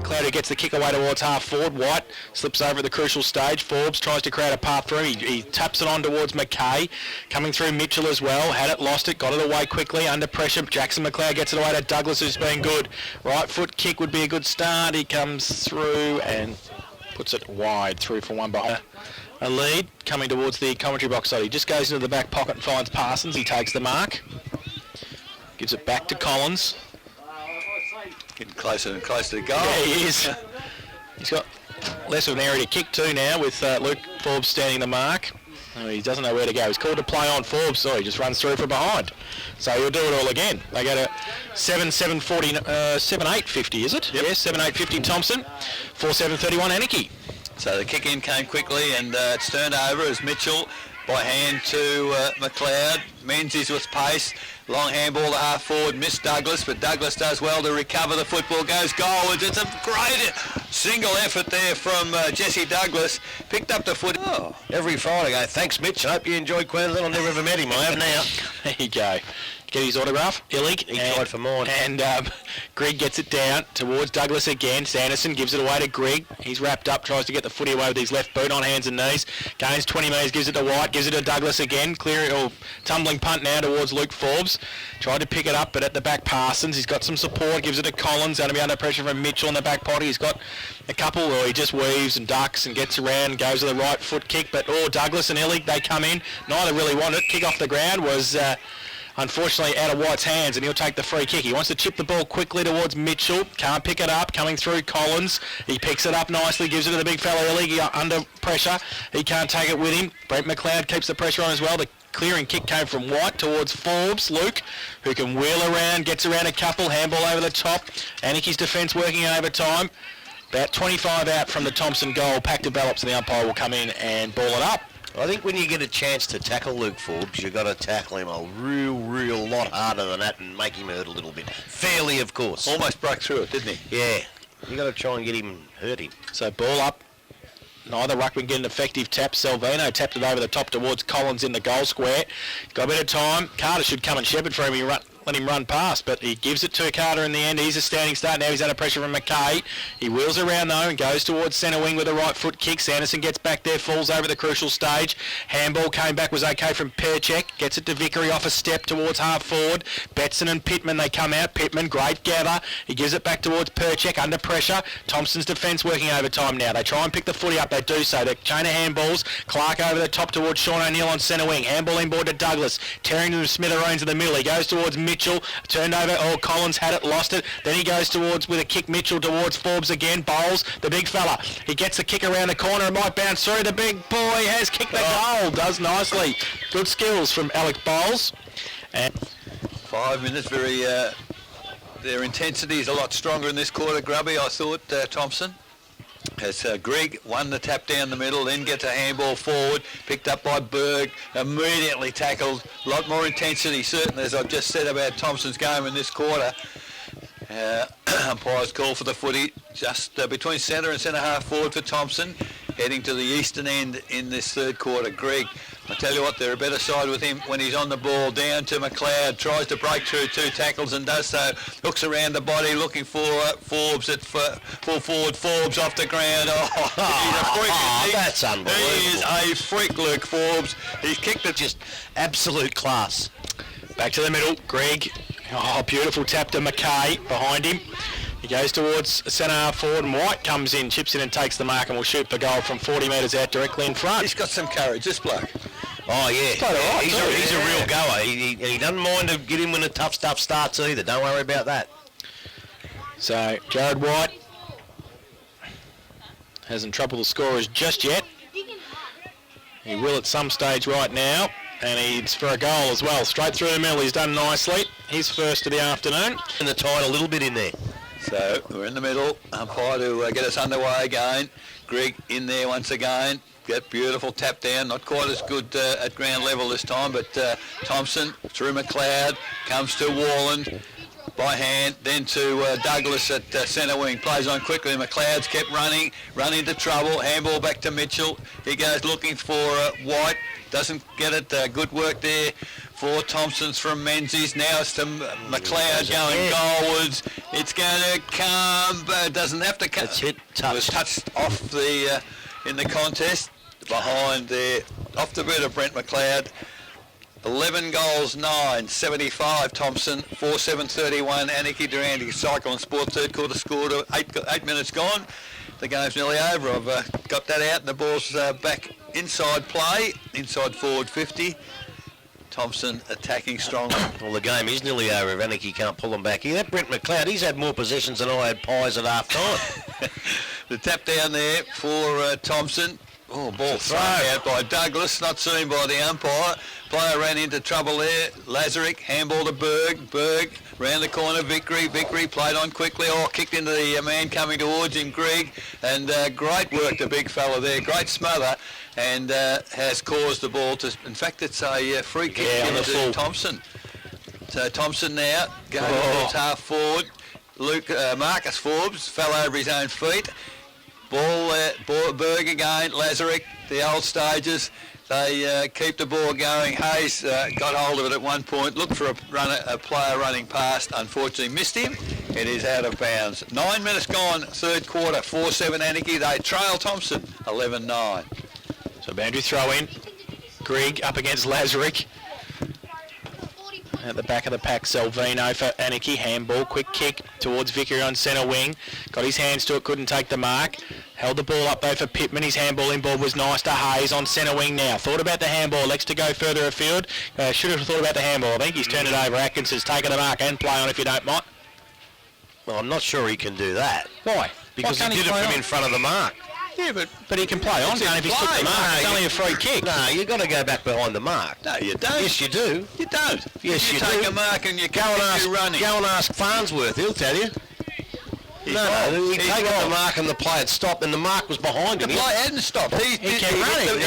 McLeod who gets the kick away towards half forward. White slips over at the crucial stage. Forbes tries to create a path through. He taps it on towards McKay. Coming through Mitchell as well. Had it, lost it, got it away quickly under pressure. Jackson McLeod gets it away to Douglas, who's been good. Right foot kick would be a good start. He comes through and puts it wide through for one behind. A lead coming towards the commentary box side. He just goes into the back pocket and finds Parsons. He takes the mark. Gives it back to Collins. Getting closer and closer to goal. Yeah, he is. He's got less of an area to kick to now with Luke Forbes standing the mark. Oh, he doesn't know where to go. He's called to play on Forbes, so he just runs through from behind. So he'll do it all again. They go to 7-8-50, is it? Yep. Yes, 7-8-50 Thomson, 4-7-31 Anakie. So the kick in came quickly and it's turned over as Mitchell by hand to McLeod. Menzies with pace. Long handball to half forward, missed Douglas, but Douglas does well to recover the football, goes goalwards. It's a great single effort there from Jesse Douglas. Picked up the foot. Oh, every Friday I go, thanks Mitch, I hope you enjoyed Queensland. I've never ever met him, I have now. There you go. Get his autograph, Illig. He tried for mine. And Greg gets it down towards Douglas again. Sanderson gives it away to Greg. He's wrapped up, tries to get the footy away with his left boot on hands and knees. Gains 20 metres, gives it to White, gives it to Douglas again. Clearing or tumbling punt now towards Luke Forbes. Tried to pick it up, but at the back Parsons. He's got some support, gives it to Collins. Going to be under pressure from Mitchell in the back potty. He's got a couple where he just weaves and ducks and gets around and goes to the right foot kick. But Douglas and Illig, they come in. Neither really want it. Kick off the ground was... unfortunately out of White's hands, and he'll take the free kick. He wants to chip the ball quickly towards Mitchell. Can't pick it up. Coming through Collins. He picks it up nicely, gives it to the big fella Illig under pressure. He can't take it with him. Brent McLeod keeps the pressure on as well. The clearing kick came from White towards Forbes. Luke, who can wheel around, gets around a couple. Handball over the top. Anikie's defence working in overtime. About 25 out from the Thomson goal. Pack develops and the umpire will come in and ball it up. I think when you get a chance to tackle Luke Forbes, you've got to tackle him a real lot harder than that and make him hurt a little bit. Fairly, of course. Almost broke through it, didn't he? Yeah. You've got to try and get him, hurt him. So ball up. Neither ruckman get an effective tap. Salvino tapped it over the top towards Collins in the goal square. Got a bit of time. Carter should come and shepherd for him. Let him run past, but he gives it to Carter in the end. He's a standing start. Now he's under pressure from McKay. He wheels around though and goes towards centre wing with a right foot kick. Sanderson gets back there, falls over the crucial stage. Handball came back, was okay from Perchek. Gets it to Vickery off a step towards half forward. Betson and Pittman, they come out. Pittman, great gather. He gives it back towards Perchek under pressure. Thompson's defence working overtime now. They try and pick the footy up. They do so. The chain of handballs. Clark over the top towards Sean O'Neill on centre wing. Handball inboard to Douglas. Tearing to the smithereens of the middle. He goes towards Mitchell. Turned over. Collins had it, lost it. Then he goes towards with a kick. Mitchell towards Forbes again. Bowles, the big fella. He gets the kick around the corner and might bounce through. The big boy has kicked the goal. Does nicely. Good skills from Alec Bowles. And 5 minutes. Very. Their intensity is a lot stronger in this quarter, Grubby. I thought Thomson. As Greg won the tap down the middle, then gets a handball forward, picked up by Berg, immediately tackled. A lot more intensity, certainly, as I've just said about Thompson's game in this quarter. Umpire's call for the footy, just between centre and centre half forward for Thomson, heading to the eastern end in this third quarter. Greg, I tell you what, they're a better side with him when he's on the ball. Down to McLeod, tries to break through 2 tackles and does so. Hooks around the body, looking for Forbes at full forward. Forbes off the ground. Oh, he's a freak. That's unbelievable. He is a freak, Luke Forbes. He's kicked it. Just absolute class. back to the middle. Greg. Oh, beautiful tap to McKay behind him. He goes towards centre half forward, and White comes in, chips in and takes the mark, and will shoot for goal from 40 metres out directly in front. He's got some courage, this bloke. Oh, yeah. Right, he's a real goer. He doesn't mind to get him when the tough stuff starts either. Don't worry about that. So, Jared White hasn't troubled the scorers just yet. He will at some stage right now, and he's for a goal as well. Straight through the middle, he's done nicely. He's first of the afternoon. And the tide a little bit in there. So, we're in the middle. Umpire to get us underway again. Greg in there once again. Get beautiful tap down, not quite as good at ground level this time, but Thomson through McLeod, comes to Warland by hand, then to Douglas at centre wing, plays on quickly. McLeod's kept running into trouble, handball back to Mitchell. He goes looking for White, doesn't get it, good work there for Thompson's from Menzies. Now it's to McLeod going goalwards. It's going to come, but it doesn't have to come. It's hit, It was touched off the in the contest behind there, off the boot of Brent McLeod. 11 goals, 9, 75 Thompson, 4-7-31 Anakie Durante. Cycle and Sport third quarter scored, 8 minutes gone. The game's nearly over. I've got that out and the ball's back inside play, inside forward 50. Thompson attacking strongly. Well, the game is nearly over if Anakie can't pull them back here. That Brent McLeod, he's had more possessions than I had pies at half time. The tap down there for Thompson. Oh, ball thrown out by Douglas, not seen by the umpire. Player ran into trouble there. Lazarick, handball to Berg. Berg round the corner, Vickery. Vickery played on quickly. Oh, kicked into the man coming towards him, Grigg. And great work, the big fella there. Great smother. And has caused the ball to... In fact, it's a free kick to Thompson. So Thompson now going towards half forward. Marcus Forbes fell over his own feet. Ball Berg again, Lazarick, the old stages. They keep the ball going. Hayes got hold of it at one point, looked for a player running past, unfortunately missed him. It is out of bounds. 9 minutes gone, third quarter, 4-7 Anakie. They trail Thompson, 11-9. So boundary throw in. Grigg up against Lazarick. At the back of the pack, Salvino for Anakie. Handball, quick kick towards Vickery on centre wing. Got his hands to it, couldn't take the mark. Held the ball up though for Pittman. His handballing ball was nice to Hayes on centre wing now. Thought about the handball, likes to go further afield. Should have thought about the handball. I think he's turned it over. Atkinson's taken the mark and play on if you don't mind. Well, I'm not sure he can do that. Why? Because he did it from in front of the mark. Yeah, but he can play on, can't he, if he's took the mark? It's only a free kick. No, you've got to go back behind the mark. No, you don't. Yes, you do. You don't. Yes, you you take do. a mark and you Go and ask Farnsworth, he'll tell you. He taken the mark and the play had stopped and the mark was behind him. The play hadn't stopped. He kept running.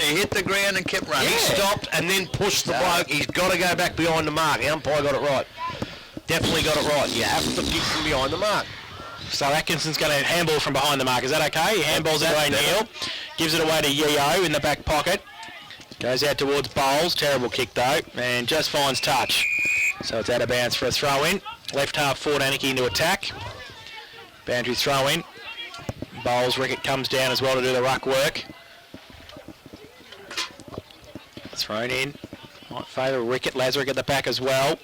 He hit the ground and kept running. He stopped and then pushed the bloke. He's got to go back behind the mark. The umpire got it right. Definitely got it right. You have to kick from behind the mark. So Atkinson's going to handball from behind the mark. Is that okay? He handballs it away Neil. Gives it away to Yeo in the back pocket. Goes out towards Bowles. Terrible kick though. And just finds touch. So it's out of bounds for a throw in. Left half forward Anakie into attack. Boundary throw in. Bowles, Rickett comes down as well to do the ruck work. Thrown in. Might favour Rickett. Lazarick at the back as well.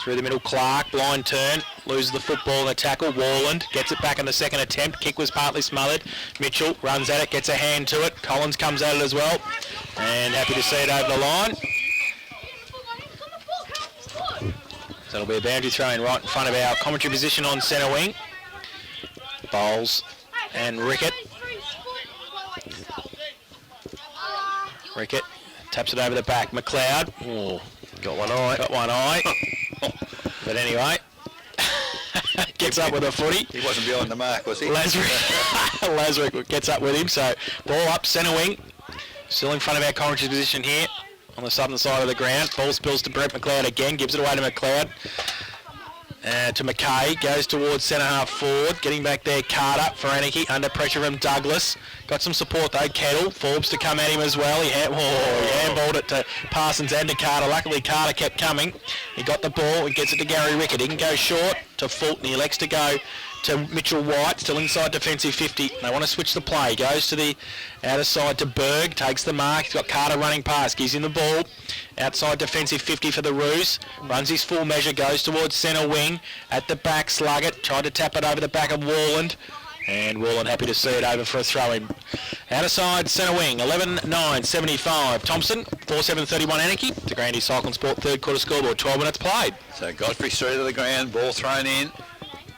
Through the middle, Clark, blind turn, loses the football in the tackle. Warland gets it back in the second attempt. Kick was partly smothered. Mitchell runs at it, gets a hand to it. Collins comes at it as well. And happy to see it over the line. So it'll be a boundary throw in right in front of our commentary position on centre wing. Bowles and Rickett. Rickett taps it over the back. McLeod. Oh, got one eye. Got one eye. But anyway, gets up with a footy. He wasn't behind the mark, was he? Lazarick gets up with him. So ball up, centre wing. Still in front of our commentary position here on the southern side of the ground. Ball spills to Brent McLeod again. Gives it away to McLeod. To McKay. Goes towards centre half forward. Getting back there, Carter for Anakie. Under pressure from Douglas. Got some support though. Kettle. Forbes to come at him as well. He handballed it to Parsons and to Carter. Luckily Carter kept coming. He got the ball. He gets it to Gary Rickett. He can go short to Fulton. He elects to go to Mitchell White, still inside defensive 50. They want to switch the play. Goes to the outer side to Berg, takes the mark. He's got Carter running past, gives him the ball. Outside defensive 50 for the Roos. Runs his full measure, goes towards centre wing. At the back, Sluggett. Tried to tap it over the back of Warland. And Warland happy to see it over for a throw-in. Outer side, centre wing, 11-9, 75. Thompson, 4-7-31 Anakie. To Grandy Cycle and Sport third quarter scoreboard, 12 minutes played. So Godfrey straight to the ground, ball thrown in.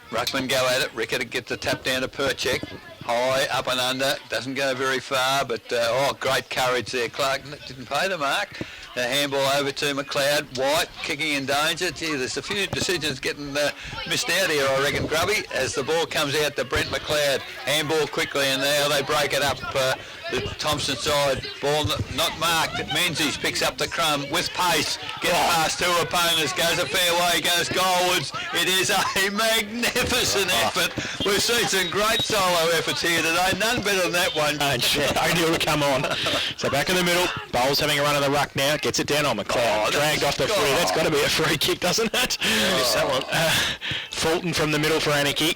Ruckman go at it. Rickett gets the tap down to Perchek. High, up and under. Doesn't go very far, but great courage there. Clark didn't pay the mark. The handball over to McLeod. White kicking in danger. Gee, there's a few decisions getting missed out here, I reckon, Grubby, as the ball comes out to Brent McLeod. Handball quickly, and now they break it up the Thomson side. Ball not marked. Menzies picks up the crumb with pace. Gets past two opponents. Goes a fair way. Goes goalwards. It is a magnificent effort. We've seen some great solo efforts here today. None better than that one. O'Neill to come on. So back in the middle. Bowles having a run of the ruck now. Gets it down on McLeod. Dragged off the footy. That's got to be a free kick, doesn't it? Fulton from the middle for Anakie.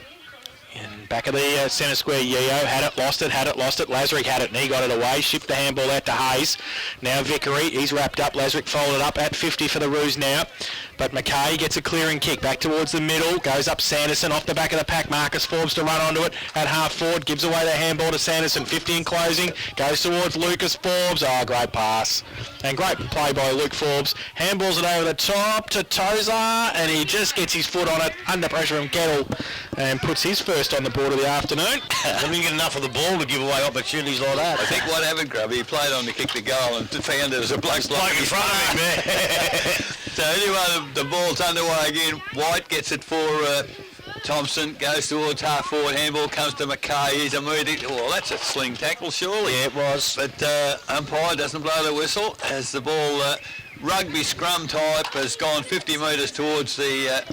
And back of the centre square, Yeo had it, lost it. Lazarick had it, and he got it away. Shipped the handball out to Hayes. Now Vickery, he's wrapped up. Lazarick folded up at 50 for the Roos now. But McKay gets a clearing kick back towards the middle. Goes up Sanderson off the back of the pack. Marcus Forbes to run onto it at half forward. Gives away the handball to Sanderson. 50 in closing. Goes towards Lucas Forbes. Oh, great pass. And great play by Luke Forbes. Handballs it over the top to Tozer. And he just gets his foot on it under pressure from Kettle. And puts his first on the board of the afternoon. I didn't get enough of the ball to give away opportunities like that. I think what happened, Grubby, he played on to kick the goal and found there was a bloke in front of him there. So anyway, the ball's underway again. White gets it for Thomson, goes towards half forward. Handball comes to McKay. He's immediately, well, that's a sling tackle, surely. Yeah, it was. But umpire doesn't blow the whistle as the ball, rugby scrum type, has gone 50 metres towards the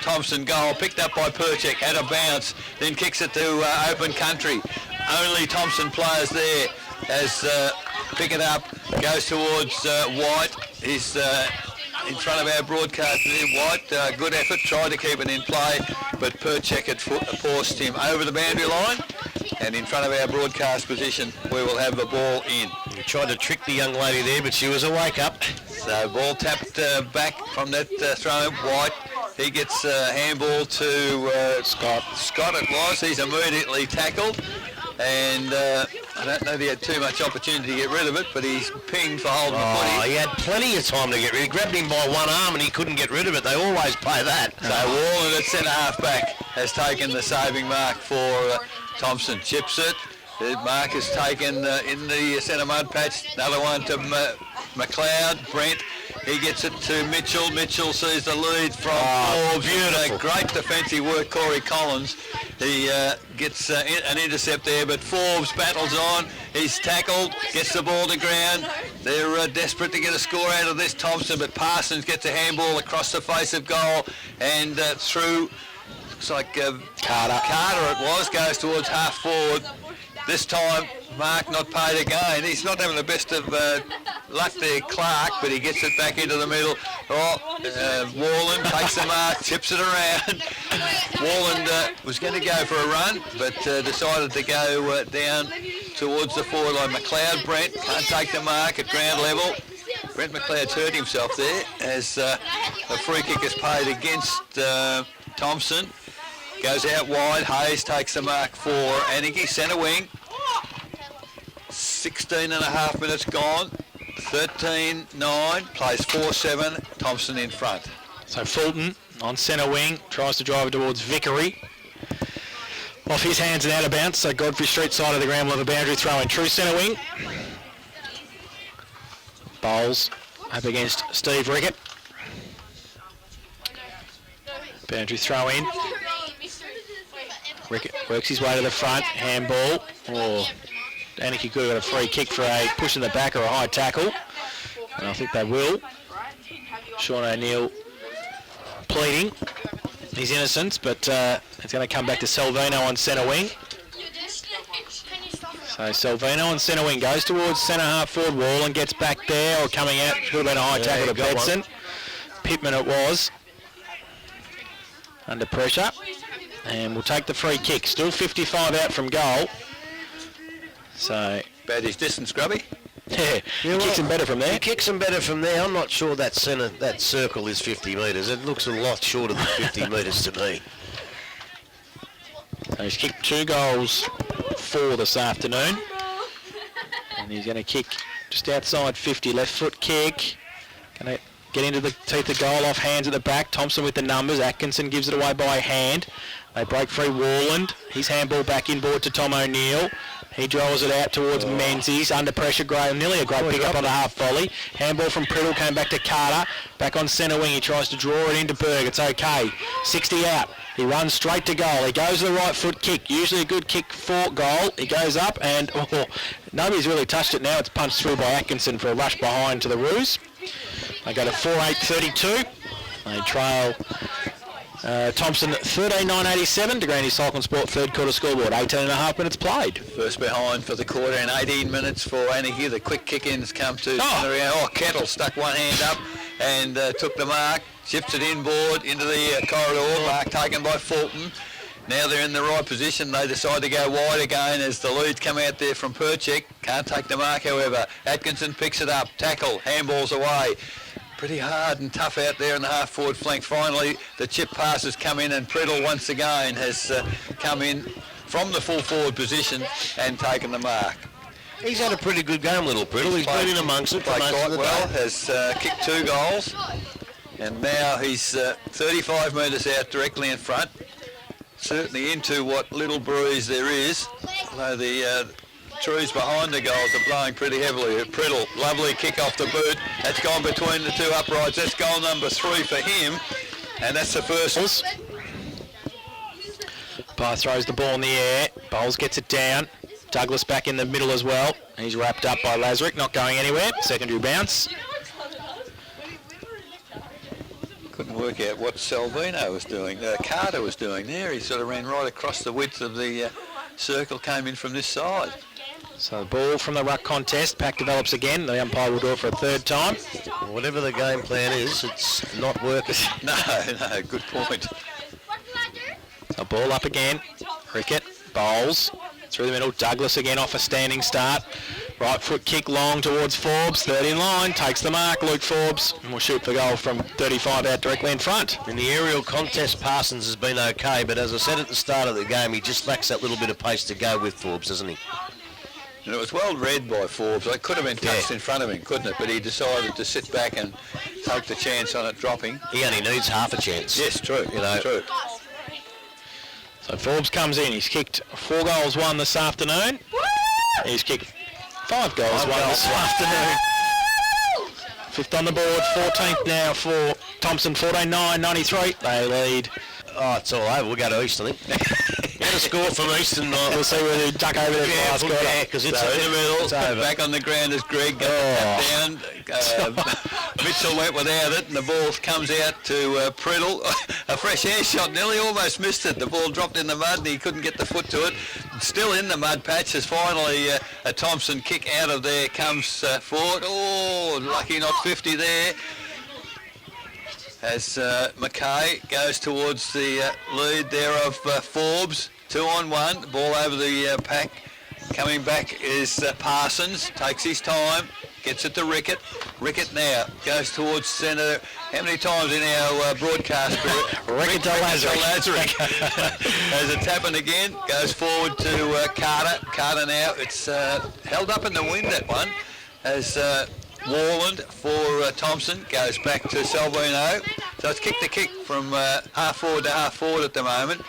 Thomson goal. Picked up by Perchek, had a bounce, then kicks it to open country. Only Thomson players there as pick it up, goes towards White. He's in front of our broadcaster there. White, good effort, tried to keep it in play, but Perchek had forced him over the boundary line, and in front of our broadcast position we will have the ball in. He tried to trick the young lady there, but she was a wake-up. So ball tapped back from that throw. White, he gets handball to Scott. Scott it was. He's immediately tackled, and I don't know if he had too much opportunity to get rid of it, but he's pinged for holding the footy. He had plenty of time to get rid of it. He grabbed him by one arm and he couldn't get rid of it. They always play that. So Warland at centre half back has taken the saving mark for Thomson. Chips it. The mark is taken in the centre mud patch. Another one to McLeod. Brent. He gets it to Mitchell. Mitchell sees the lead from Forbes. Beautiful. Great defensive work, Corey Collins. He gets an intercept there, but Forbes battles on. He's tackled, gets the ball to ground. They're desperate to get a score out of this, Thomson, but Parsons gets a handball across the face of goal and through, looks like Carter it was, goes towards half forward. This time, Mark not paid again. He's not having the best of luck there, Clark, but he gets it back into the middle. Warland takes the mark, tips it around. Warland was going to go for a run, but decided to go down towards the forward line. McLeod, Brent, can't take the mark at ground level. Brent McLeod's hurt himself there as a free kick is paid against Thomson. Goes out wide. Hayes takes the mark for Anakie, centre wing. 16 and a half minutes gone. 13-9, plays 4-7. Thomson in front. So Fulton on centre wing, tries to drive it towards Vickery. Off his hands and out of bounds, so Godfrey St side of the ground will have a boundary throw in. True centre wing. Bowles up against Steve Rickett. Boundary throw in. Rickett works his way to the front, handball. Anakie could have got a free kick for a push in the back or a high tackle. And I think they will. Sean O'Neill pleading his innocence, but it's going to come back to Salvino on centre wing. So Salvino on centre wing goes towards centre half forward wall and gets back there, or coming out. Should have been a high tackle to Betson. Pittman it was. Under pressure. And we'll take the free kick. Still 55 out from goal. So About his distance, Grubby. Yeah, he kicks him better from there. He kicks him better from there. I'm not sure that circle is 50 metres. It looks a lot shorter than 50 metres to me. So he's kicked 2 goals for this afternoon. And he's going to kick just outside 50, left foot kick. Going to get into the teeth of goal off hands at the back. Thomson with the numbers. Atkinson gives it away by hand. They break free Warland. His handball back inboard to Tom O'Neill. He draws it out towards Menzies. Under pressure, nearly a great pick up on the half volley. Handball from Priddle came back to Carter. Back on centre wing. He tries to draw it into Berg. It's okay. 60 out. He runs straight to goal. He goes to the right foot kick. Usually a good kick for goal. He goes up and nobody's really touched it now. It's punched through by Atkinson for a rush behind to the Roos. They go to 4-8-32. They trail Thomson 13-9-87 to Granny Cycle and Sport third quarter scoreboard. 18.5 minutes played. First behind for the quarter and 18 minutes for Anakie. The quick kick-ins come to Kettle stuck one hand up and took the mark. Shifts it inboard into the corridor. Mark taken by Fulton. Now they're in the right position. They decide to go wide again as the leads come out there from Perchik. Can't take the mark, however. Atkinson picks it up. Tackle. Handballs away. Pretty hard and tough out there in the half-forward flank. Finally, the chip passes come in and Priddle once again has come in from the full-forward position and taken the mark. He's had a pretty good game, little Priddle. He's been in amongst it for Played most quite of the well. day. Has kicked 2 goals. And now he's 35 metres out directly in front. Certainly into what little breeze there is. Although the trees behind the goals are blowing pretty heavily. Priddle, lovely kick off the boot. That's gone between the 2 uprights. That's goal number 3 for him. And that's the first. Bar throws the ball in the air. Bowles gets it down. Douglas back in the middle as well. He's wrapped up by Lazarick, not going anywhere. Secondary bounce. Couldn't work out what Salvino was doing. Carter was doing there. He sort of ran right across the width of the circle, came in from this side. So the ball from the ruck contest. Pack develops again. The umpire will do it for a 3rd time. Whatever the game plan is, it's not working. No, good point. So ball up again. Rickett, Bowles. Through the middle, Douglas again off a standing start. Right foot kick long towards Forbes, 3rd in line, takes the mark, Luke Forbes, and will shoot for goal from 35 out directly in front. In the aerial contest, Parsons has been okay, but as I said at the start of the game, he just lacks that little bit of pace to go with Forbes, doesn't he? And it was well read by Forbes. It could have been touched in front of him, couldn't it? But he decided to sit back and take the chance on it dropping. He only needs half a chance. Yes, true. True. So Forbes comes in. He's kicked 4 goals, 1 this afternoon. He's kicked 5 goals, 1 this afternoon. 5th on the board, 14th now for Thomson, 14-9-93. They lead. Oh, it's all over. We'll go to East, I think. Get a score from Eastern. We'll see whether they duck over there. Yeah, because it's in the middle. It's over. Back on the ground as Greg got the tap down. Mitchell went without it, and the ball comes out to Priddle. A fresh air shot, nearly almost missed it. The ball dropped in the mud, and he couldn't get the foot to it. Still in the mud patch as finally a Thomson kick out of there comes forward. Oh, lucky not 50 there. As Mackay goes towards the lead there of Forbes. 2-on-1, ball over the pack. Coming back is Parsons, takes his time, gets it to Rickett. Rickett now goes towards centre. How many times in our broadcast? Rickett to Lazarick. There's a tapping again, goes forward to Carter. Carter now, it's held up in the wind, that one, as Warland for Thomson goes back to Salvino. So it's kick to kick from half forward to half forward at the moment.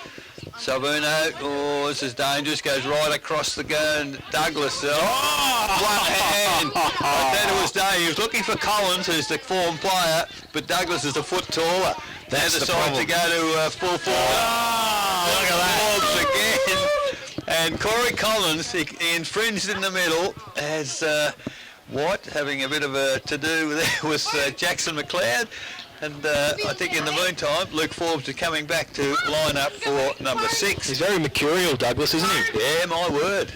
Salvino, this is dangerous, goes right across the gun. Douglas, one hand. I said it was Dave. He was looking for Collins, who's the form player, but Douglas is a foot taller. They decided to go to full forward. Look at that. Again. And Corey Collins, he infringed in the middle as White having a bit of a to-do there with Jackson McLeod. And I think in the meantime, Luke Forbes is coming back to line up for number 6. He's very mercurial, Douglas, isn't he? Yeah, my word.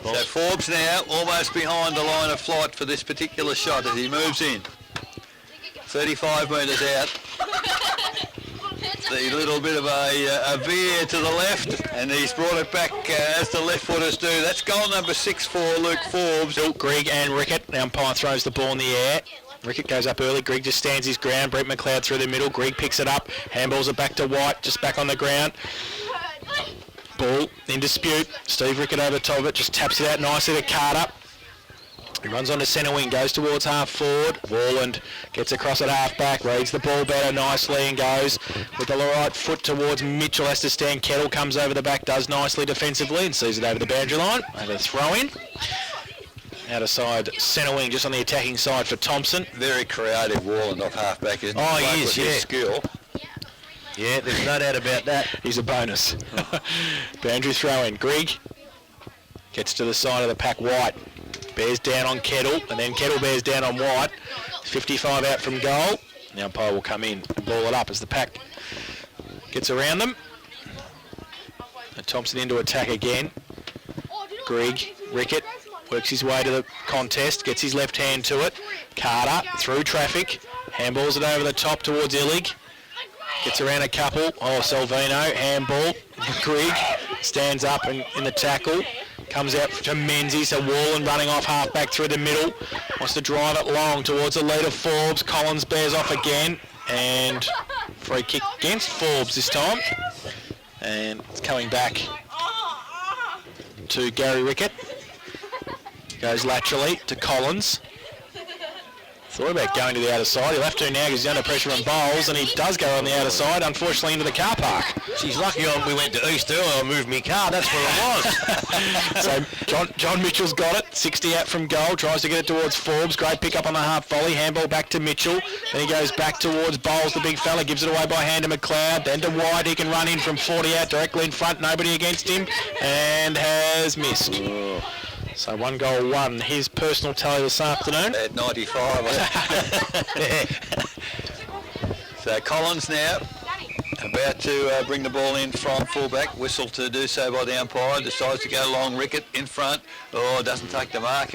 So Forbes now almost behind the line of flight for this particular shot as he moves in. 35 metres out. The little bit of a veer to the left, and he's brought it back as the left footers do. That's goal number 6 for Luke Forbes. Bill, Grigg and Rickett. The umpire throws the ball in the air. Rickett goes up early. Grigg just stands his ground. Brett McLeod through the middle. Grigg picks it up. Handballs it back to White, just back on the ground. Ball in dispute. Steve Rickett over top of it, just taps it out nicely to Carter. He runs on to centre wing, goes towards half forward. Warland gets across at half back, reads the ball better nicely and goes with the right foot towards Mitchell. Has to stand. Kettle comes over the back, does nicely defensively and sees it over the boundary line. Over the throw in. Out of side centre wing, just on the attacking side for Thomson. Very creative Warland off half back, isn't he? Oh, he is, with his skill. Yeah, there's no doubt about that. He's a bonus. Boundary throw in. Grigg gets to the side of the pack. White bears down on Kettle, and then Kettle bears down on White. 55 out from goal. The umpire will come in and ball it up as the pack gets around them. And Thomson into attack again. Grigg, Rickett works his way to the contest, gets his left hand to it. Carter through traffic, handballs it over the top towards Illig. Gets around a couple. Oh, Salvino, handball. Grigg stands up and in the tackle. Comes out to Menzies, so Wallen running off half back through the middle. Wants to drive it long towards the lead of Forbes. Collins bears off again. And free kick against Forbes this time. And it's coming back to Gary Rickett. Goes laterally to Collins. Thought about going to the outer side. He'll have to now because he's under pressure from Bowles, and he does go on the outer side, unfortunately into the car park. She's lucky we went to East earlier. I moved my car. That's where it was. So John Mitchell's got it. 60 out from goal. Tries to get it towards Forbes. Great pick up on the half volley. Handball back to Mitchell. Then he goes back towards Bowles, the big fella. Gives it away by hand to McLeod. Then to White. He can run in from 40 out directly in front. Nobody against him. And has missed. Oh. So 1 goal, 1. His personal tally this afternoon. At 95. So Collins now about to bring the ball in from fullback. Whistle to do so by the umpire. Decides to go long. Rickett in front. Oh, doesn't take the mark.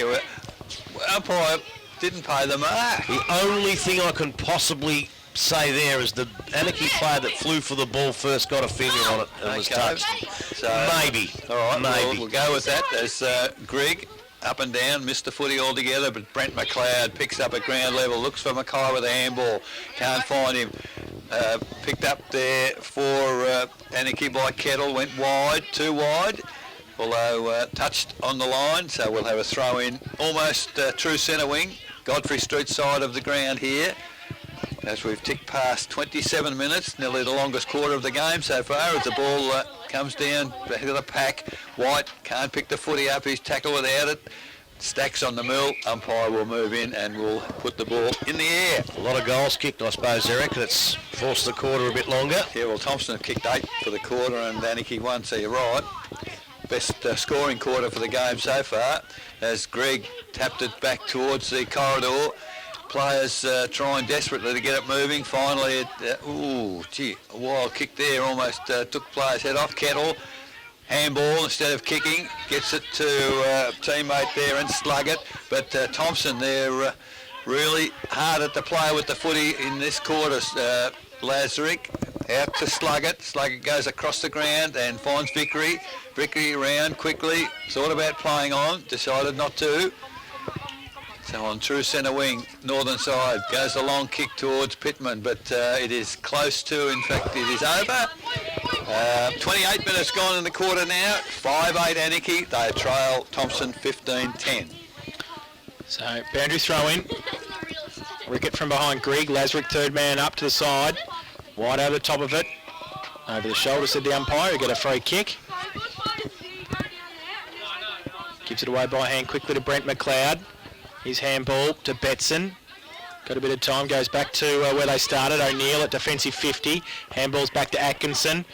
Umpire didn't pay the mark. The only thing I can possibly say there is the Anakie player that flew for the ball first got a finger on it and was touched. So, maybe. All right, maybe. We'll go with that as Grigg up and down, missed the footy altogether, but Brent McLeod picks up at ground level, looks for Mackay with a handball, can't find him. Picked up there for Anakie by Kettle, went wide, too wide, although touched on the line, so we'll have a throw in almost true centre wing, Godfrey St side of the ground here. As we've ticked past 27 minutes, nearly the longest quarter of the game so far, as the ball comes down back of the pack. White can't pick the footy up, he's tackled without it. Stacks on the mill, umpire will move in and will put the ball in the air. A lot of goals kicked, I suppose, Eric. That's forced the quarter a bit longer. Yeah, well, Thomson have kicked 8 for the quarter and Anakie 1, so you're right. Best scoring quarter for the game so far, as Grigg tapped it back towards the corridor. Players trying desperately to get it moving. Finally, a wild kick there, almost took player's head off. Kettle, handball instead of kicking, gets it to a teammate there and slug it. But Thomson, they're really hard at the play with the footy in this quarter. Lazarick out to slug it. Slugger goes across the ground and finds Vickery. Vickery around quickly, thought about playing on, decided not to. So on true centre wing, northern side, goes a long kick towards Pittman, but it is close to, in fact, it is over. 28 minutes gone in the quarter now, 5-8 Anakie, they trail Thomson 15-10. So boundary throw in. Rickett from behind Grigg, Lazarick third man up to the side. Wide over the top of it. Over the shoulder, said the umpire, who get a free kick. Gives it away by hand quickly to Brent McLeod. His handball to Betson. Got a bit of time, goes back to where they started. O'Neill at defensive 50. Handball's back to Atkinson.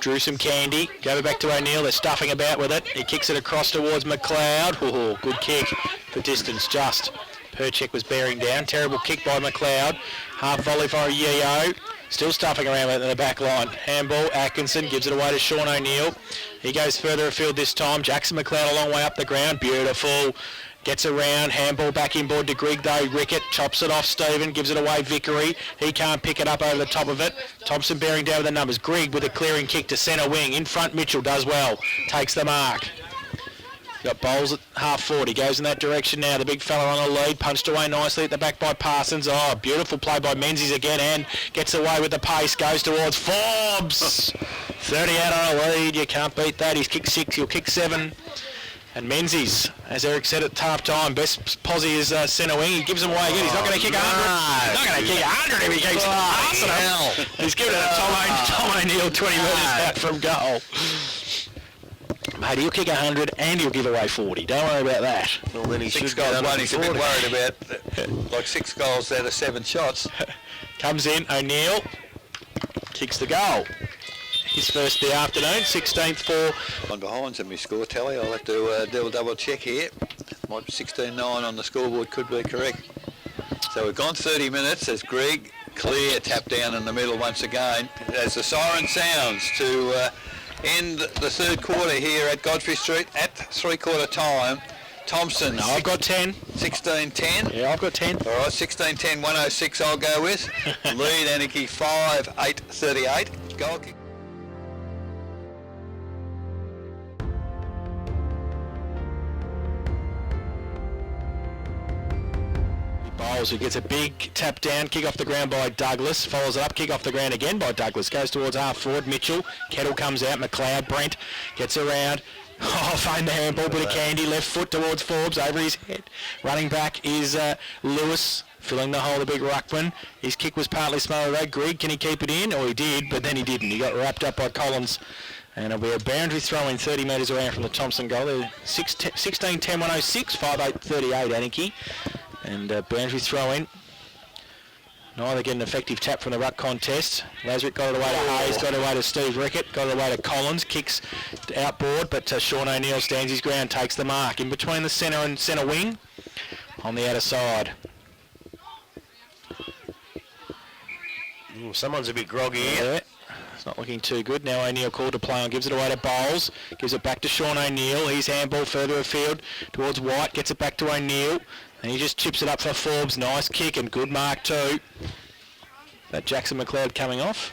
Drew some candy. Go back to O'Neill. They're stuffing about with it. He kicks it across towards McLeod. Oh, good kick. The distance just. Perchek was bearing down. Terrible kick by McLeod. Half volley for Yeo. Still stuffing around with it in the back line. Handball, Atkinson gives it away to Sean O'Neill. He goes further afield this time. Jackson McLeod a long way up the ground. Beautiful. Gets around, handball back inboard to Grigg though. Rickett chops it off Stephen, gives it away Vickery. He can't pick it up over the top of it. Thompson bearing down with the numbers. Grigg with a clearing kick to centre wing. In front, Mitchell does well. Takes the mark. Got Bowles at half 40. Goes in that direction now. The big fella on the lead. Punched away nicely at the back by Parsons. Oh, beautiful play by Menzies again and gets away with the pace. Goes towards Forbes. 30 out on a lead. You can't beat that. He's kicked 6. He'll kick 7. And Menzies, as Eric said at half time, best posse is centre wing. He gives them away again. He's not going to kick 100. He's not going to kick 100 if he keeps passing him. He's given it to Tom O'Neill 20 metres out from goal. Mate, he'll kick 100 and he'll give away 40. Don't worry about that. Well, then he 6 should goals. go He's a bit worried about like 6 goals out of 7 shots. Comes in, O'Neill. kicks the goal. His first of the afternoon, 16th for... On behind's in my score tally. I'll have to do a double check here. Might be 16-9 on the scoreboard, could be correct. So we've gone 30 minutes as Greg clear tap down in the middle once again. As the siren sounds to end the third quarter here at Godfrey Street at 3/4 time. Thomson. No, I've got 10. 16-10. Yeah, I've got 10. All right, 16-10, 106 I'll go with. Lead Anakie 5-8-38. Goal kick. Bowles, who gets a big tap down, kick off the ground by Douglas, follows it up, kick off the ground again by Douglas, goes towards half forward, Mitchell, Kettle comes out, McLeod, Brent gets around, find the handball, bit of candy, left foot towards Forbes, over his head. Running back is Lewis, filling the hole, the big ruckman. His kick was partly smothered though. Greg, can he keep it in? Or he did, but then he didn't. He got wrapped up by Collins. And it'll be a boundary throw in 30 metres around from the Thomson goal. They're 16-10, 106, 5-8-38 Anakie. And boundary throw in. Neither get an effective tap from the ruck contest. Lazarick got it away to Hayes, got it away to Steve Rickett, got it away to Collins, kicks outboard, but Sean O'Neill stands his ground, takes the mark. In between the centre and centre wing on the outer side. Someone's a bit groggy here. Yeah. It's not looking too good. Now O'Neill called to play on, gives it away to Bowles, gives it back to Sean O'Neill. He's handball further afield towards White, gets it back to O'Neill. And he just chips it up for Forbes. Nice kick and good mark too. That Jackson McLeod coming off.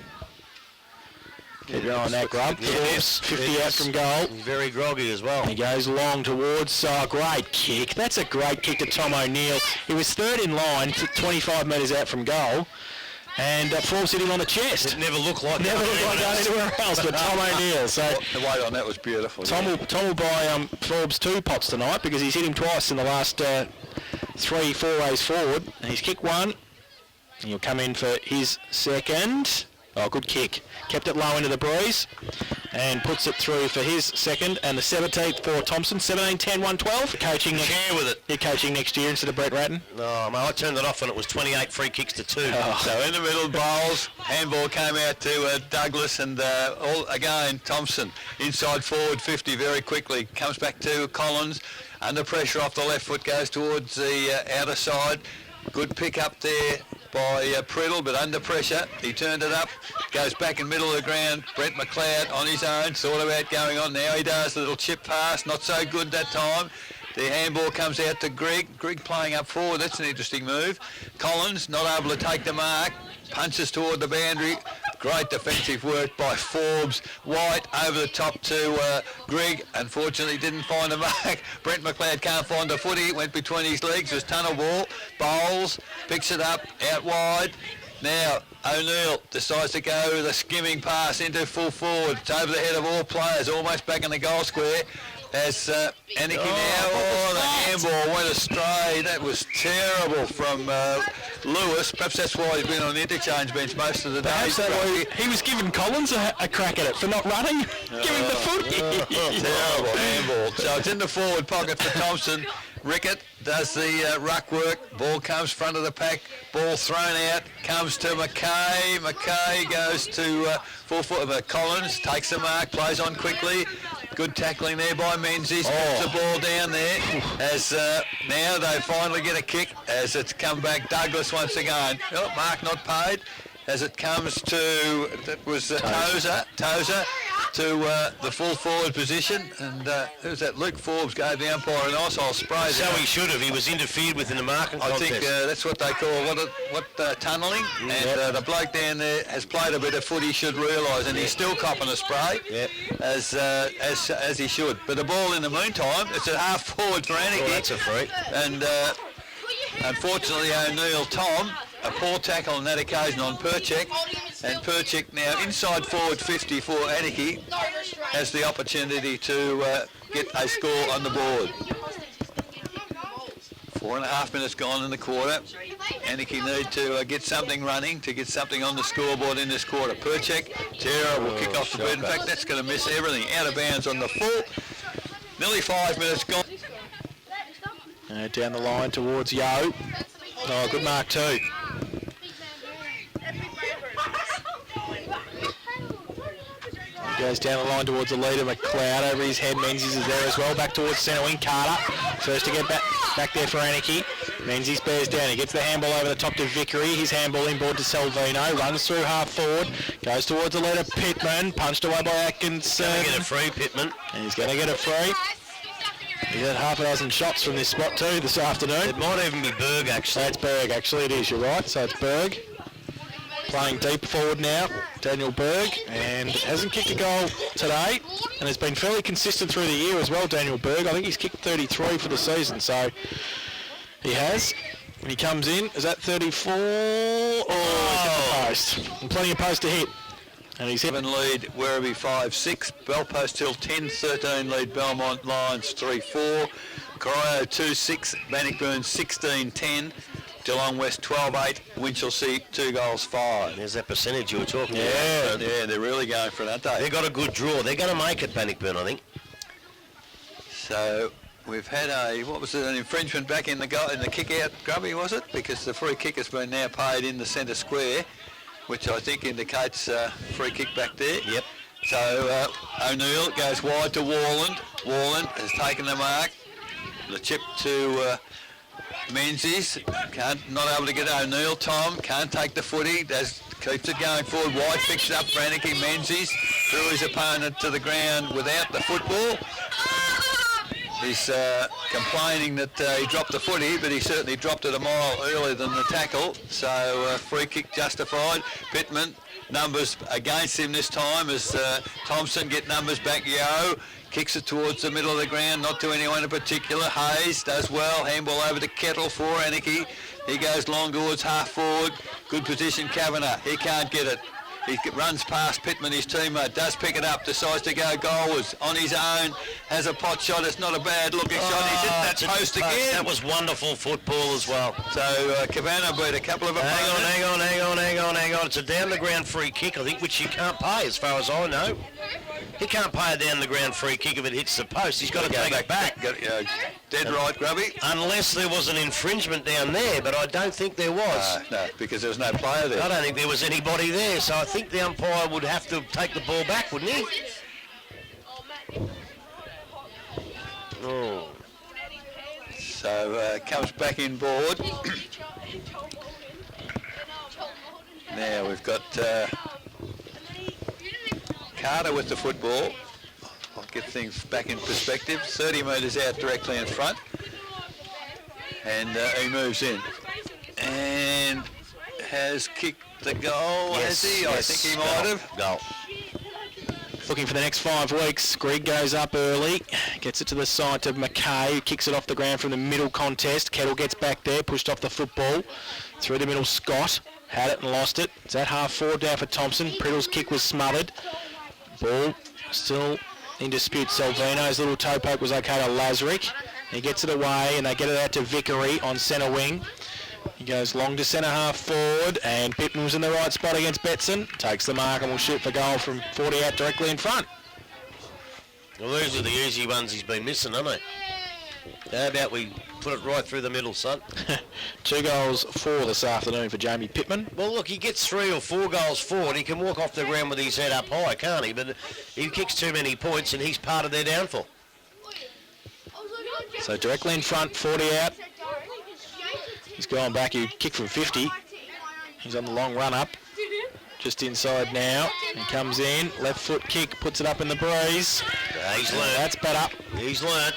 Keep your eye on that grub. Forbes, 50 out from goal. Very groggy as well. He goes long towards, great kick. That's a great kick to Tom O'Neill. He was third in line, 25 metres out from goal. And Forbes hit him on the chest. It never looked like that anywhere else but Tom O'Neill. So the weight on that was beautiful. Tom will buy Forbes 2 pots tonight because he's hit him twice in the last 3-4 ways forward. And he's kicked one. And he'll come in for his second. Oh, good kick. Kept it low into the breeze and puts it through for his second. And the 17th for Thomson, 17-10, 112. Coaching Share with it. You're coaching next year instead of Brett Ratton? No, mate, I turned it off when it was 28 free kicks to 2. So in the middle, Bowles, handball came out to Douglas, and all again Thomson inside forward 50 very quickly, comes back to Collins, under pressure off the left foot, goes towards the outer side. Good pick up there by Priddle, but under pressure. He turned it up, goes back in middle of the ground. Brent McLeod on his own, thought about going on. Now he does, a little chip pass, not so good that time. The handball comes out to Greg. Greg playing up forward, that's an interesting move. Collins not able to take the mark, punches toward the boundary. Great defensive work by Forbes. White over the top to Greg. Unfortunately didn't find a mark. Brent McLeod can't find a footy. It went between his legs. There's tunnel ball. Bowles picks it up out wide. Now O'Neill decides to go with a skimming pass into full forward. It's over the head of all players, almost back in the goal square. As Anakie now, the handball went astray. That was terrible from Lewis. Perhaps that's why he's been on the interchange bench most of the day. He was giving Collins a crack at it for not running. Give him the footy. Terrible handball. So it's in the forward pocket for Thomson. Rickett does the ruck work. Ball comes front of the pack. Ball thrown out. Comes to McKay. McKay goes to full foot of Collins. Takes the mark. Plays on quickly. Good tackling there by Menzies. Puts the ball down there. As now they finally get a kick as it's come back. Douglas once again. Oh, mark not paid. As it comes to, that was Tozer to the full forward position, and who's that? Luke Forbes gave the umpire a nice old spray. So he should have. He was interfered with in the marking contest. I think that's what they call tunnelling, and the bloke down there has played a bit of footy, should realise, and he's still copping a spray, as he should. But the ball in the meantime, it's at half forward for Anakie. Oh, that's a freak. And unfortunately O'Neill Tom, a poor tackle on that occasion on Perchek, and Perchek now inside forward 50 for Anakie has the opportunity to get a score on the board. 4.5 minutes gone in the quarter. Anakie need to get something running, to get something on the scoreboard in this quarter. Perchek, terrible kick off the boot. In fact, that's going to miss everything. Out of bounds on the full. Nearly 5 minutes gone. Down the line towards Yo. Oh, good mark too. Goes down the line towards the leader, McLeod. Over his head, Menzies is there as well. Back towards centre wing, Carter. First to get back there for Anakie. Menzies bears down. He gets the handball over the top to Vickery. His handball inboard to Salvino. Runs through half forward. Goes towards the leader, Pittman. Punched away by Atkinson. Going to get a free, Pittman. And he's going to get a free. He's had half a dozen shots from this spot too this afternoon. It might even be Berg, actually. That's Berg, actually. It is, you're right. So it's Berg. Playing deep forward now, Daniel Berg, and hasn't kicked a goal today, and has been fairly consistent through the year as well, Daniel Berg. I think he's kicked 33 for the season, so he has. And he comes in, is that 34? Oh, he's hit the post. And plenty of post to hit. And he's hit. 7 lead, Werribee 5-6, Belpost Hill 10-13 lead, Belmont Lions 3-4, Corio 2-6, Bannockburn 16-10, Geelong West 12-8, Winchelsea 2-5. There's that percentage you were talking about. Yeah, they're really going for it, aren't they? They've got a good draw. They're going to make it, Bannockburn, I think. So we've had an infringement back in the kick-out, Grubby, was it? Because the free kick has been now paid in the centre square, which I think indicates free kick back there. Yep. So O'Neill goes wide to Warland. Warland has taken the mark. The chip to Menzies, not able to get O'Neill. Tom can't take the footy, keeps it going forward. White picks it up for Anakie. Menzies threw his opponent to the ground without the football. He's complaining that he dropped the footy, but he certainly dropped it a mile earlier than the tackle. So free kick justified. Pittman, numbers against him this time as Thomson get numbers back. Yo kicks it towards the middle of the ground, not to anyone in particular. Hayes does well, handball over to Kettle for Anakie. He goes long towards half forward. Good position, Kavanagh. He can't get it. He runs past Pittman, his teammate, does pick it up, decides to go goalwards on his own, has a pot shot. It's not a bad looking shot. He's hit that post again. That was wonderful football as well. So Kavanagh beat a couple of opponents. Hang on. It's a down the ground free kick, I think, which you can't pay as far as I know. He can't pay a down the ground free kick if it hits the post. He's got to take it back. Dead right, Grubby. Unless there was an infringement down there, but I don't think there was. No, because there was no player there. I don't think there was anybody there, so I think the umpire would have to take the ball back, wouldn't he? Oh. So comes back in board. Now we've got Carter with the football. I'll get things back in perspective. 30 metres out directly in front. And he moves in. And has kicked the goal, has he? I think he might have. Goal. Looking for the next 5 weeks. Greg goes up early, gets it to the side to McKay, who kicks it off the ground from the middle contest. Kettle gets back there, pushed off the football. Through the middle, Scott had it and lost it. It's at half forward down for Thomson. Priddle's kick was smothered. Ball still in dispute. Salvino's little toe poke was okay to Lazarick. He gets it away and they get it out to Vickery on centre wing. He goes long to centre half forward and Pittman was in the right spot against Betson. Takes the mark and will shoot for goal from 40 out directly in front. Well, those are the easy ones he's been missing, aren't they? How about we put it right through the middle, son? 2 goals for this afternoon for Jamie Pittman. Well, look, he gets 3 or 4 goals forward. He can walk off the ground with his head up high, can't he? But he kicks too many points and he's part of their downfall. So directly in front, 40 out. He's going back. He kicked from 50. He's on the long run up. Just inside now. He comes in. Left foot kick. Puts it up in the breeze. He's learned. That's better. He's learned.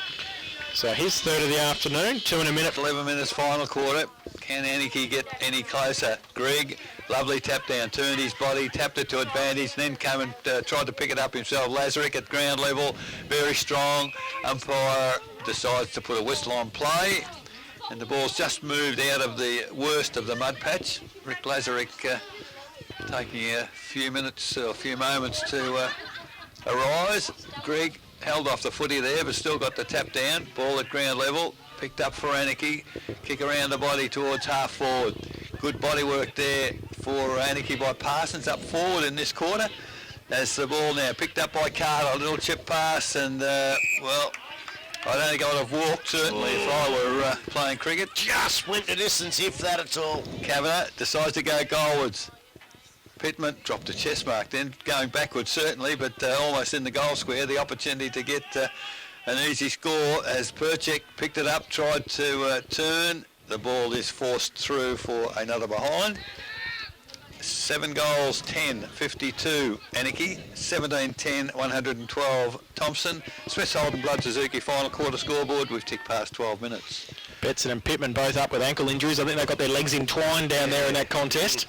So his third of the afternoon. 2 in a minute. 11 minutes final quarter. Can Anakie get any closer? Greg, lovely tap down. Turned his body. Tapped it to advantage. Then came and tried to pick it up himself. Lazarick at ground level. Very strong. Umpire decides to put a whistle on play. And the ball's just moved out of the worst of the mud patch. Rick Lazarick taking a few minutes or a few moments to arise. Greg held off the footy there, but still got the tap down. Ball at ground level, picked up for Anakie. Kick around the body towards half forward. Good body work there for Anakie by Parsons up forward in this quarter. As the ball now picked up by Carter, a little chip pass, and well, I don't think I would have walked, certainly, if I were playing cricket. Just went the distance, if that at all. Kavanagh decides to go goalwards. Pittman dropped a chest mark then, going backwards certainly, but almost in the goal square. The opportunity to get an easy score as Perchek picked it up, tried to turn. The ball is forced through for another behind. 7 goals, 10, 52, Anakie, 17, 10, 112, Thomson. Smith's Holden Blood Suzuki final quarter scoreboard. We've ticked past 12 minutes. Betson and Pittman both up with ankle injuries. I think they've got their legs entwined down there in that contest.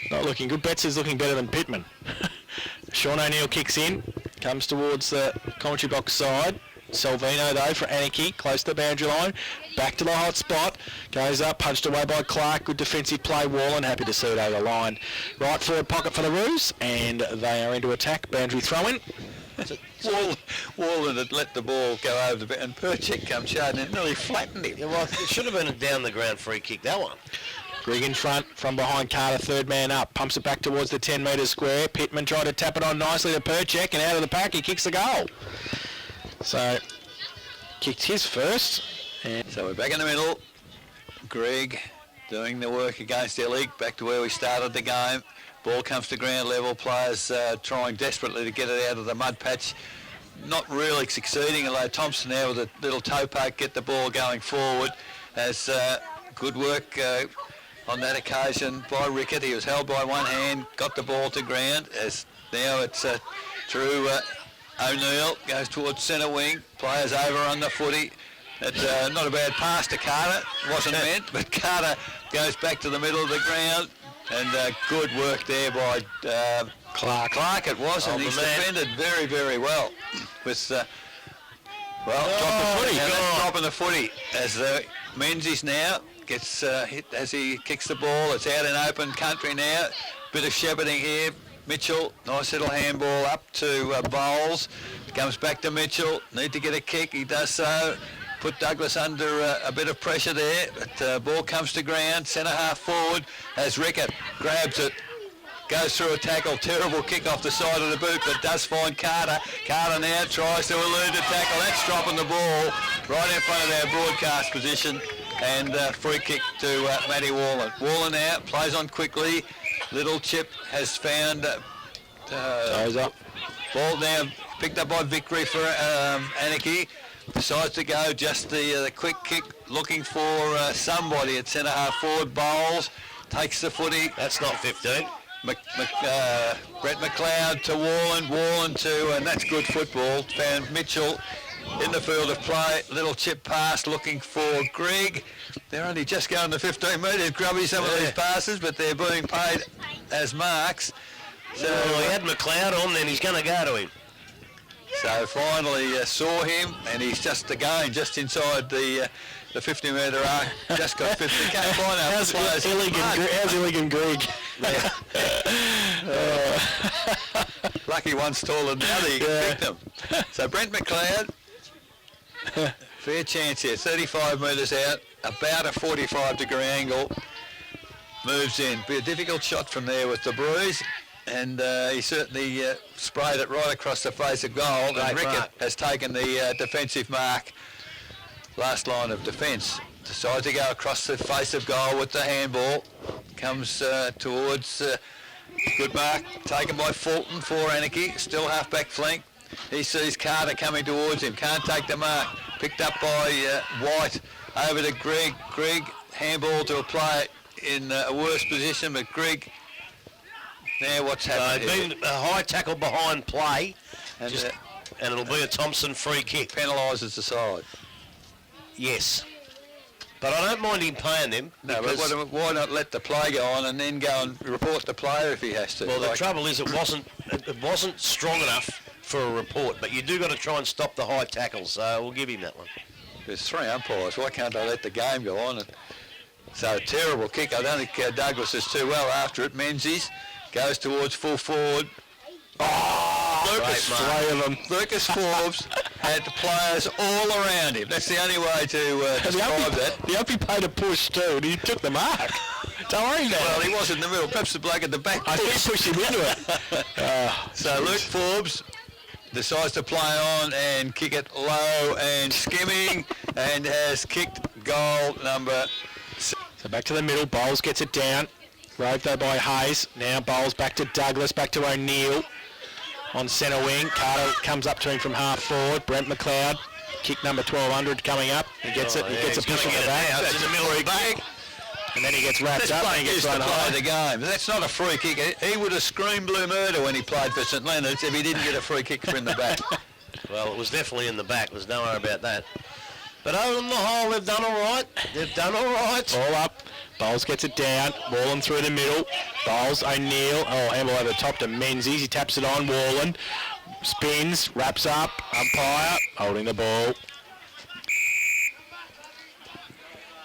Not looking good. Betson's looking better than Pittman. Sean O'Neill kicks in, comes towards the commentary box side. Salvino though for Anakie, close to the boundary line, back to the hot spot, goes up, punched away by Clark, good defensive play, Wallen, happy to see it over the line. Right forward pocket for the Roos, and they are into attack, boundary throw-in. Wallen had let the ball go over the bit, and Perchek come charging and nearly flattened him. Yeah, well, it should have been a down the ground free kick, that one. Grigg in front, from behind Carter, third man up, pumps it back towards the 10 metre square. Pittman tried to tap it on nicely to Perchek, and out of the pack he kicks the goal. So, kicked his first. And so we're back in the middle. Greg doing the work against Ellick, back to where we started the game. Ball comes to ground level, players trying desperately to get it out of the mud patch. Not really succeeding, although Thomson now with a little toe poke get the ball going forward. As good work on that occasion by Rickett. He was held by one hand, got the ball to ground. As now it's through O'Neill, goes towards centre wing, players over on the footy. It's not a bad pass to Carter, wasn't meant, but Carter goes back to the middle of the ground, and good work there by Clark. Clark it was, and he's defended very, very well. With drop the footy. That's dropping the footy as Menzies now gets hit as he kicks the ball. It's out in open country now. Bit of shepherding here. Mitchell, nice little handball up to Bowles. Comes back to Mitchell. Need to get a kick. He does so. Put Douglas under a bit of pressure there. But ball comes to ground. Centre half forward as Rickett grabs it. Goes through a tackle. Terrible kick off the side of the boot, but does find Carter. Carter now tries to elude the tackle. That's dropping the ball right in front of our broadcast position. And free kick to Matty Wallen. Wallen out. Plays on quickly. Little chip has found goes up. Ball now picked up by Vickery for Anakie. Decides to go just the quick kick, looking for somebody at centre half forward. Bowles takes the footy. That's not 15. Brett McLeod to Wallen. Wallen to, and that's good football. Found Mitchell in the field of play. Little chip pass looking for Greg. They're only just going to 15 metres, grubby some of these passes, but they're being paid as marks. So he had McLeod on, then he's going to go to him. So finally saw him, and he's just again just inside the 50 metre arc. Just got 50. Can't find out. How's Illigan Greg? Lucky one's taller than the other. You can pick them. So Brent McLeod. Fair chance here, 35 metres out, about a 45-degree angle, moves in. Be a difficult shot from there with the bruise, and he certainly sprayed it right across the face of goal, and Rickett has taken the defensive mark, last line of defence. Decides to go across the face of goal with the handball, comes towards, good mark, taken by Fulton for Anakie, still half-back flank. He sees Carter coming towards him, can't take the mark. Picked up by White, over to Greg. Greg, handball to a player in a worse position, but Greg, now what's happening? Been a high tackle behind play, and it'll be a Thomson free kick. Penalises the side. Yes. But I don't mind him paying them. No, but why not let the play go on and then go and report the player if he has to? Well, the trouble is it wasn't strong enough for a report, but you do got to try and stop the high tackles, so we'll give him that one. There's 3 umpires. Why can't they let the game go on? So terrible kick. I don't think Douglas is too well after it. Menzies goes towards full forward. Lucas Forbes had the players all around him. That's the only way to describe that. The umpy paid a push too, and he took the mark. Don't worry about Well, he was in the middle. Perhaps the bloke at the back. I think he pushed him into it. So Luke Forbes decides to play on and kick it low and skimming, and has kicked goal number 6. So back to the middle. Bowles gets it down. Roved though by Hayes. Now Bowles back to Douglas, back to O'Neill. On centre wing, Carter comes up to him from half forward. Brent McLeod, kick number 1200 coming up. He gets it. He gets a push on the back. It's in the middle of the back. And then he gets wrapped up and he gets run high. The game. That's not a free kick. He would have screamed blue murder when he played for St Leonard's if he didn't get a free kick in the back. Well, it was definitely in the back. There's no worry about that. But on the whole, they've done all right. They've done all right. All up. Bowles gets it down. Wallen through the middle. Bowles, O'Neill. Oh, handball over the top to Menzies. He taps it on. Wallen spins, wraps up. Umpire holding the ball.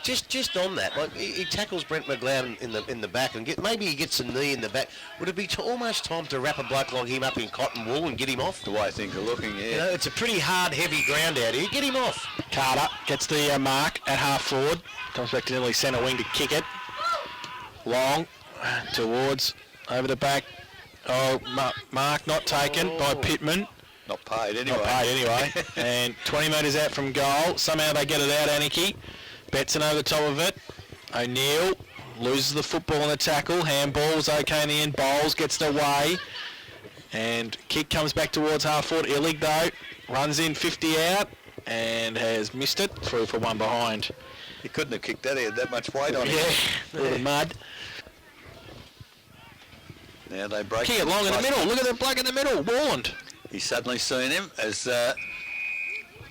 Just on that, like he tackles Brent McLeod in the back and maybe he gets a knee in the back. Would it be almost time to wrap a bloke like him up in cotton wool and get him off? The way things are looking, yeah. You know, it's a pretty hard, heavy ground out here. Get him off. Carter gets the mark at half forward. Comes back to nearly centre wing to kick it. Long towards over the back. Oh, mark not taken by Pittman. Not paid anyway. Not paid anyway. And 20 metres out from goal. Somehow they get it out, Anakie. Betson over the top of it. O'Neill loses the football in the tackle. Handball was okay in the end. Bowles gets it away. And kick comes back towards half forward. Illig though runs in 50 out and has missed it. Through for one behind. He couldn't have kicked that. He had that much weight on him. Yeah, a little mud. Now they break. Kick it long in the middle. Look at the bloke in the middle. Warned. He's suddenly seen him as...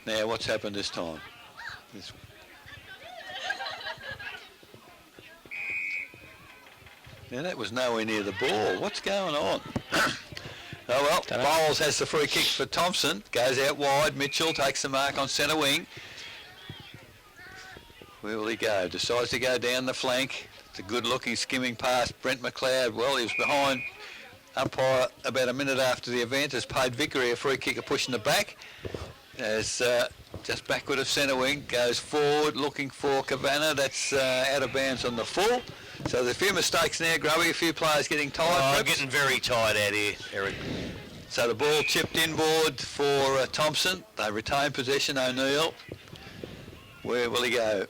now what's happened this time? Now that was nowhere near the ball. What's going on? Oh well, Bowles has the free kick for Thomson. Goes out wide. Mitchell takes the mark on centre wing. Where will he go? Decides to go down the flank. It's a good-looking skimming past Brent McLeod. Well, he was behind umpire about a minute after the event. Has paid Vickery a free kick, a push in the back. As just backward of centre wing, goes forward looking for Kavanagh. That's out of bounds on the full. So there's a few mistakes now, Grubby, a few players getting tired. I'm getting very tired out here, Eric. So the ball chipped inboard for Thomson. They retain possession, O'Neill. Where will he go?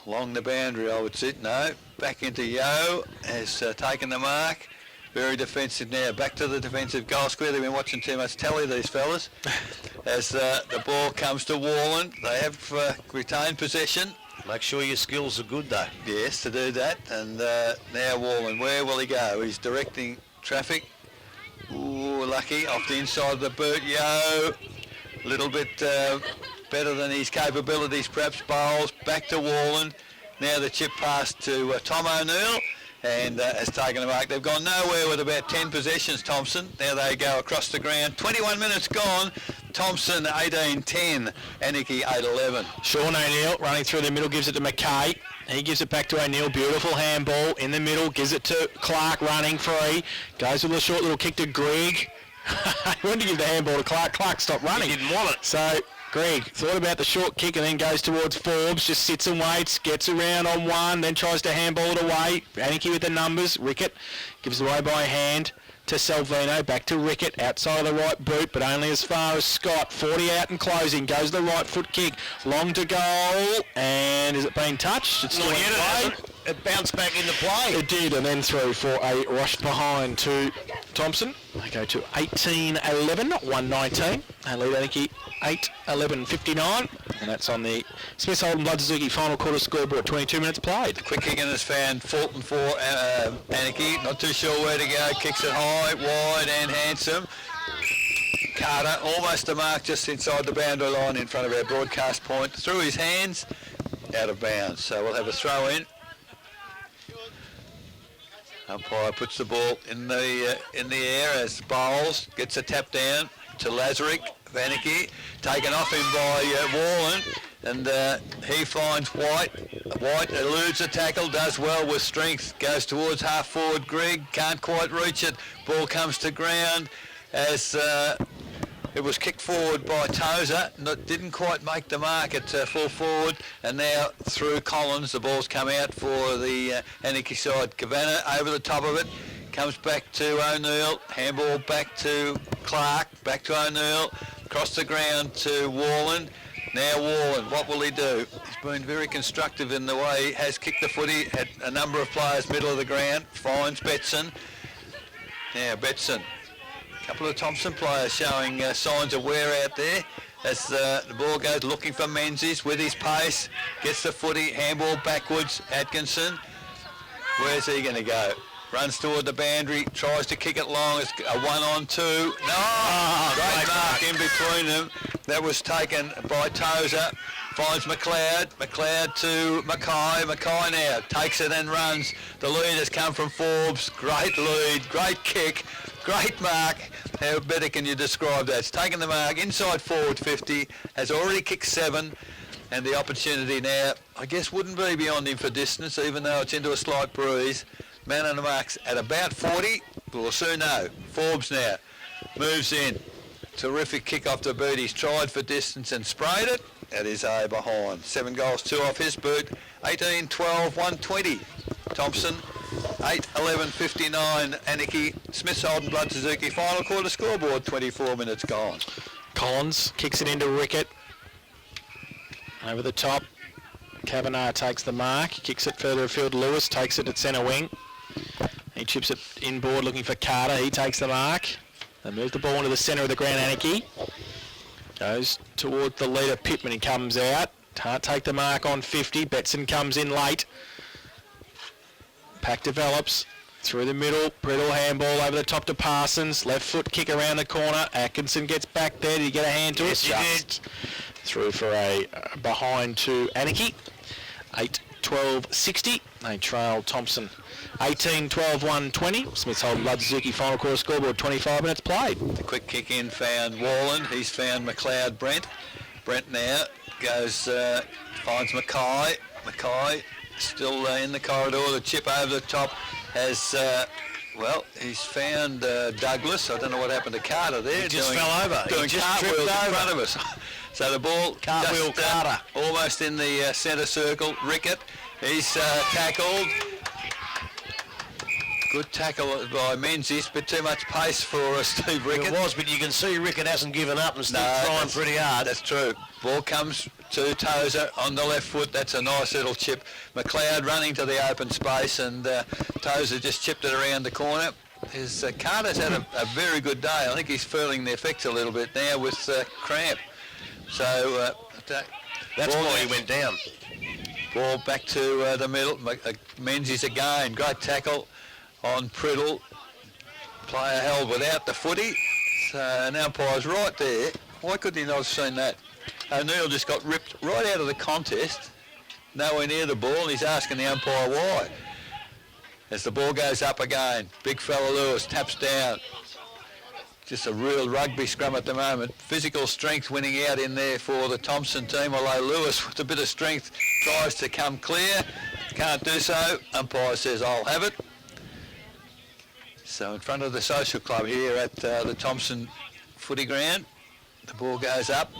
Along the boundary, I would say. No. Back into Yo, has taken the mark. Very defensive now. Back to the defensive goal square. They've been watching too much telly, these fellas. As the ball comes to Wallen, they have retained possession. Make sure your skills are good, though. Yes, to do that. And now Wallen, where will he go? He's directing traffic. Ooh, lucky. Off the inside of the boot. Yo, a little bit better than his capabilities, perhaps. Bowles, back to Wallen. Now the chip pass to Tom O'Neill. And has taken a mark. They've gone nowhere with about 10 possessions, Thomson. Now they go across the ground. 21 minutes gone. Thomson 18-10. Anakie 8-11. Sean O'Neill running through the middle, gives it to McKay. He gives it back to O'Neill. Beautiful handball in the middle. Gives it to Clark running free. Goes with a short little kick to Grigg. He wanted to give the handball to Clark. Clark stopped running. He didn't want it. So Greg thought about the short kick and then goes towards Forbes, just sits and waits, gets around on one, then tries to handball it away. Anakie with the numbers. Rickett gives it away by hand to Salvino, back to Rickett, outside of the right boot, but only as far as Scott. 40 out and closing, goes the right foot kick, long to goal, and is it being touched? It's Not still in yet, it play. hasn't. It bounced back into play. It did, and then through for a rush behind to Thomson. They go to 18-11, 119, and lead Anakie 8-11-59, and that's on the Smith Holden Blood Suzuki final quarter scoreboard. 22 minutes played. Quick kick in has found Fulton for Anakie. Not too sure where to go. Kicks it high, wide, and handsome. Carter almost a mark just inside the boundary line in front of our broadcast point. Through his hands, out of bounds. So we'll have a throw in. Umpire puts the ball in the air as Bowles gets a tap down to Lazarick. Anakie taken off him by Wallen, and he finds White. White eludes the tackle, does well with strength, goes towards half forward. Grigg can't quite reach it. Ball comes to ground as it was kicked forward by Tozer. Didn't quite make the mark at full forward, and now through Collins, the ball's come out for the Anakie side. Kavanagh over the top of it. Comes back to O'Neill, handball back to Clark, back to O'Neill, across the ground to Wallen. Now Wallen, what will he do? He's been very constructive in the way he has kicked the footy at a number of players middle of the ground. Finds Betson. Now Betson. A couple of Thomson players showing signs of wear out there. As the ball goes looking for Menzies with his pace. Gets the footy, handball backwards. Atkinson. Where's he going to go? Runs toward the boundary, tries to kick it long. It's a 1-on-2. No! Great mark in between them. That was taken by Tozer. Finds McLeod. McLeod to Mackay. Mackay now takes it and runs. The lead has come from Forbes. Great lead, great kick, great mark. How better can you describe that? It's taken the mark inside forward 50. Has already kicked 7. And the opportunity now, I guess, wouldn't be beyond him for distance, even though it's into a slight breeze. Man on the marks at about 40. We'll soon know. Forbes now moves in. Terrific kick off the boot. He's tried for distance and sprayed it. That is A behind. 7 goals, 2 off his boot. 18, 12, 120. Thomson, 8, 11, 59. Anakie, Smith's Holden, Blood Suzuki. Final quarter scoreboard, 24 minutes gone. Collins kicks it into Rickett. Over the top. Kavanagh takes the mark. He kicks it further afield. Lewis takes it at centre wing. He chips it inboard looking for Carter. He takes the mark. They move the ball into the centre of the ground. Anakie goes toward the leader Pittman. He comes out. Can't take the mark on 50. Betson comes in late. Pack develops. Through the middle. Brittle handball over the top to Parsons. Left foot kick around the corner. Atkinson gets back there. Did he get a hand to it? Yes, Through for a behind to Anakie. 8-12-60. They trail Thomson. 18-12-120. Smith's Holden Blood Suzuki final quarter scoreboard. 25 minutes played. The quick kick in found Wallen. He's found McLeod Brent. Brent now goes, finds Mackay. Mackay still in the corridor. The chip over the top has, he's found Douglas. I don't know what happened to Carter there. He just fell over. Doing He just cartwheels tripped in over. front of us. So the ball Cartwheel just, Carter. almost in the centre circle. Rickett, he's tackled. Good tackle by Menzies, but too much pace for Steve Rickett. It was, but you can see Rickett hasn't given up and still trying pretty hard. That's true. Ball comes to Tozer on the left foot. That's a nice little chip. McLeod running to the open space, and Tozer just chipped it around the corner. Carter's had a very good day. I think he's feeling the effects a little bit now with cramp. So That's why he went down. Ball back to the middle. Menzies again. Great tackle on Priddle. Player held without the footy. So an umpire's right there. Why could he not have seen that? O'Neill just got ripped right out of the contest. Nowhere near the ball. He's asking the umpire why. As the ball goes up again. Big fella Lewis taps down. Just a real rugby scrum at the moment. Physical strength winning out in there for the Thomson team, although Lewis with a bit of strength tries to come clear. Can't do so. Umpire says, I'll have it. So in front of the social club here at the Thomson footy ground, the ball goes up.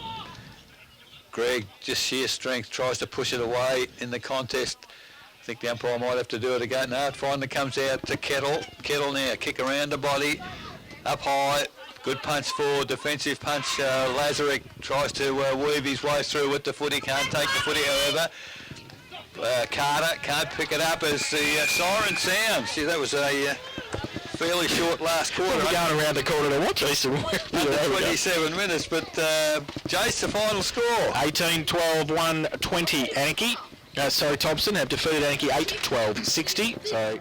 Greg, just sheer strength, tries to push it away in the contest. I think the umpire might have to do it again. No, it finally comes out to Kettle. Kettle now, kick around the body, up high. Good punch forward, defensive punch. Lazarek tries to weave his way through with the footy. Can't take the footy, however. Carter can't pick it up as the siren sounds. See, that was a fairly short last quarter. We're going around the corner to watch Easter. 27 minutes, but Jace, the final score. 18-12-120. Anakie. Thomson have defeated Anakie 8-12-60. So